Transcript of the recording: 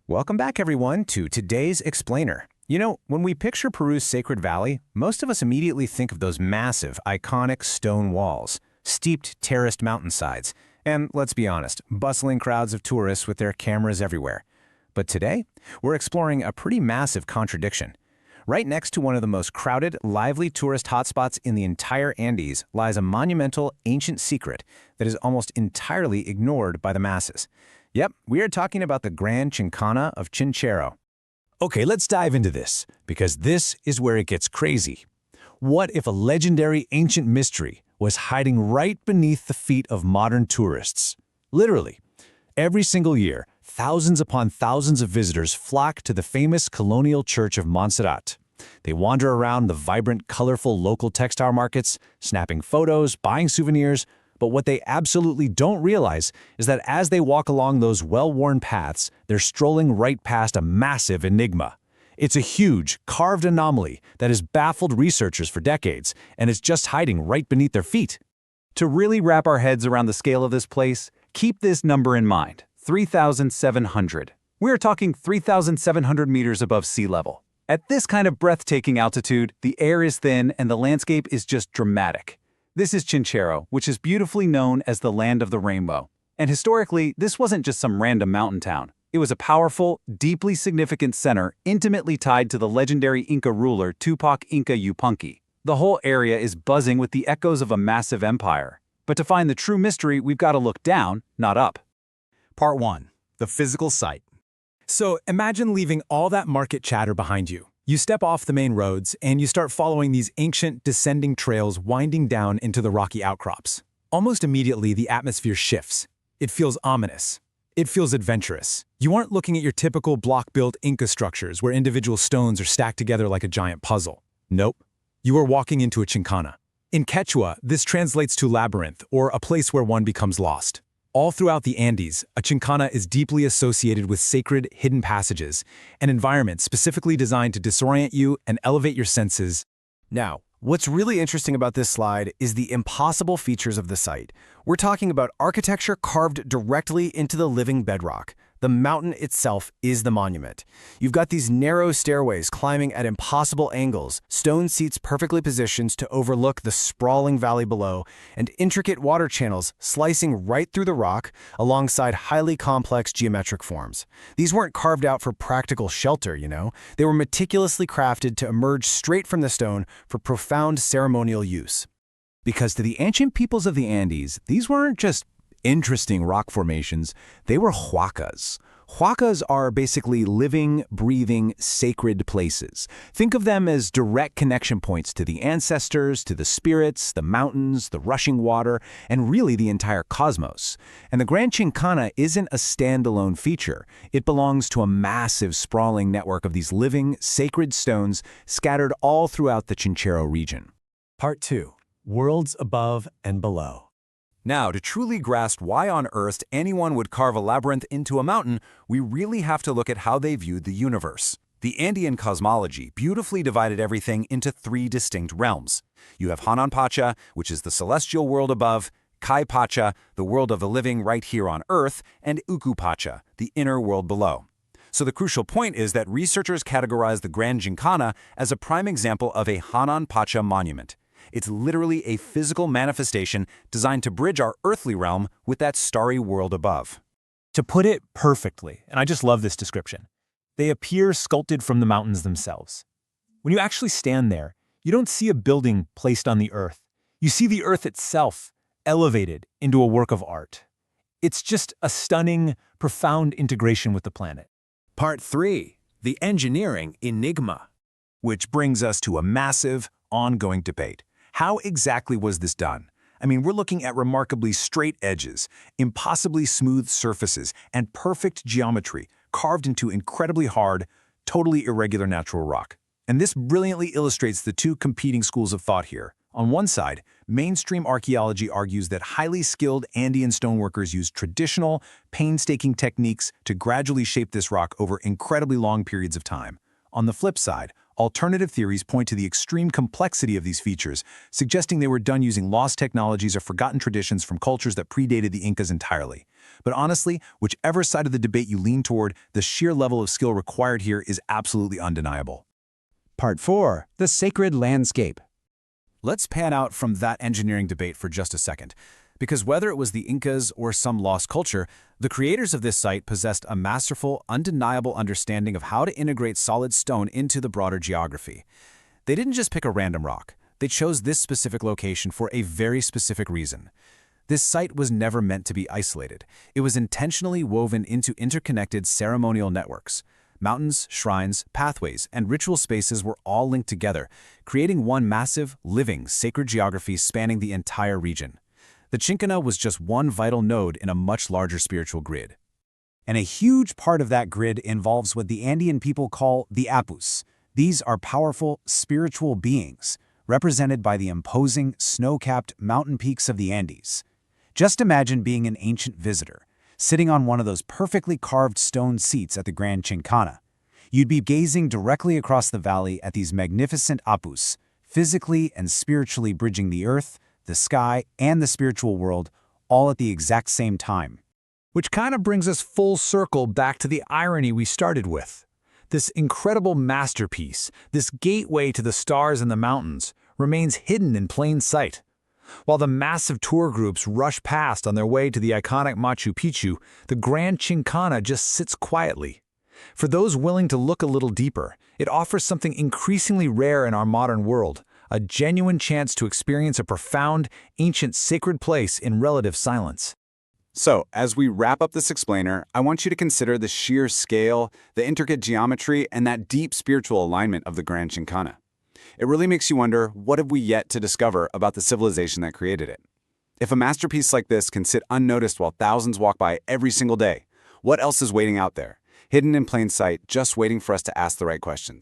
Welcome back, everyone, to today's Explainer. You know, when we picture Peru's Sacred Valley, most of us immediately think of those massive, iconic stone walls, steeped, terraced mountainsides, and, let's be honest, bustling crowds of tourists with their cameras everywhere. But today, we're exploring a pretty massive contradiction. Right next to one of the most crowded, lively tourist hotspots in the entire Andes lies a monumental, ancient secret that is almost entirely ignored by the masses. Yep, we are talking about the Grand Chinkana of Chinchero. Okay, let's dive into this, because this is where it gets crazy. What if a legendary ancient mystery was hiding right beneath the feet of modern tourists? Literally, every single year, thousands upon thousands of visitors flock to the famous colonial church of Montserrat. They wander around the vibrant, colorful local textile markets, snapping photos, buying souvenirs, but what they absolutely don't realize is that as they walk along those well-worn paths, they're strolling right past a massive enigma. It's a huge, carved anomaly that has baffled researchers for decades, and is just hiding right beneath their feet. To really wrap our heads around the scale of this place, keep this number in mind, 3,700. We're talking 3,700 meters above sea level. At this kind of breathtaking altitude, the air is thin and the landscape is just dramatic. This is Chinchero, which is beautifully known as the Land of the Rainbow. And historically, this wasn't just some random mountain town. It was a powerful, deeply significant center intimately tied to the legendary Inca ruler Tupac Inca Yupanqui. The whole area is buzzing with the echoes of a massive empire. But to find the true mystery, we've got to look down, not up. Part 1. The physical site. So imagine leaving all that market chatter behind you. You step off the main roads and you start following these ancient descending trails winding down into the rocky outcrops. Almost immediately, the atmosphere shifts. It feels ominous. It feels adventurous. You aren't looking at your typical block-built Inca structures where individual stones are stacked together like a giant puzzle. Nope. You are walking into a chinkana. In Quechua, this translates to labyrinth, or a place where one becomes lost. All throughout the Andes, a chinkana is deeply associated with sacred, hidden passages, an environment specifically designed to disorient you and elevate your senses. Now, what's really interesting about this slide is the impossible features of the site. We're talking about architecture carved directly into the living bedrock. The mountain itself is the monument. You've got these narrow stairways climbing at impossible angles, stone seats perfectly positioned to overlook the sprawling valley below, and intricate water channels slicing right through the rock alongside highly complex geometric forms. These weren't carved out for practical shelter, you know. They were meticulously crafted to emerge straight from the stone for profound ceremonial use. Because to the ancient peoples of the Andes, these weren't just interesting rock formations, they were huacas. Huacas are basically living, breathing, sacred places. Think of them as direct connection points to the ancestors, to the spirits, the mountains, the rushing water, and really the entire cosmos. And the Grand Chinkana isn't a standalone feature. It belongs to a massive, sprawling network of these living, sacred stones scattered all throughout the Chinchero region. Part 2. Worlds above and below. Now, to truly grasp why on earth anyone would carve a labyrinth into a mountain, we really have to look at how they viewed the universe. The Andean cosmology beautifully divided everything into three distinct realms. You have Hanan Pacha, which is the celestial world above, Kai Pacha, the world of the living right here on Earth, and Uku Pacha, the inner world below. So the crucial point is that researchers categorize the Grand Chinkana as a prime example of a Hanan Pacha monument. It's literally a physical manifestation designed to bridge our earthly realm with that starry world above. To put it perfectly, and I just love this description, they appear sculpted from the mountains themselves. When you actually stand there, you don't see a building placed on the earth. You see the earth itself elevated into a work of art. It's just a stunning, profound integration with the planet. Part 3. The engineering enigma. Which brings us to a massive, ongoing debate. How exactly was this done? I mean, we're looking at remarkably straight edges, impossibly smooth surfaces, and perfect geometry carved into incredibly hard, totally irregular natural rock. And this brilliantly illustrates the two competing schools of thought here. On one side, mainstream archaeology argues that highly skilled Andean stoneworkers used traditional, painstaking techniques to gradually shape this rock over incredibly long periods of time. On the flip side, Alternative theories point to the extreme complexity of these features, suggesting they were done using lost technologies or forgotten traditions from cultures that predated the Incas entirely. But honestly, whichever side of the debate you lean toward, the sheer level of skill required here is absolutely undeniable. Part 4. The Sacred Landscape. Let's pan out from that engineering debate for just a second. Because whether it was the Incas or some lost culture, the creators of this site possessed a masterful, undeniable understanding of how to integrate solid stone into the broader geography. They didn't just pick a random rock. They chose this specific location for a very specific reason. This site was never meant to be isolated. It was intentionally woven into interconnected ceremonial networks. Mountains, shrines, pathways, and ritual spaces were all linked together, creating one massive, living, sacred geography spanning the entire region. The Chinkana was just one vital node in a much larger spiritual grid. And a huge part of that grid involves what the Andean people call the Apus. These are powerful, spiritual beings, represented by the imposing, snow-capped mountain peaks of the Andes. Just imagine being an ancient visitor, sitting on one of those perfectly carved stone seats at the Grand Chinkana. You'd be gazing directly across the valley at these magnificent Apus, physically and spiritually bridging the earth, the sky, and the spiritual world, all at the exact same time. Which kind of brings us full circle back to the irony we started with. This incredible masterpiece, this gateway to the stars and the mountains, remains hidden in plain sight. While the massive tour groups rush past on their way to the iconic Machu Picchu, the Grand Chinkana just sits quietly. For those willing to look a little deeper, it offers something increasingly rare in our modern world, a genuine chance to experience a profound, ancient sacred place in relative silence. So, as we wrap up this explainer, I want you to consider the sheer scale, the intricate geometry, and that deep spiritual alignment of the Grand Chinkana. It really makes you wonder, what have we yet to discover about the civilization that created it? If a masterpiece like this can sit unnoticed while thousands walk by every single day, what else is waiting out there, hidden in plain sight, just waiting for us to ask the right questions?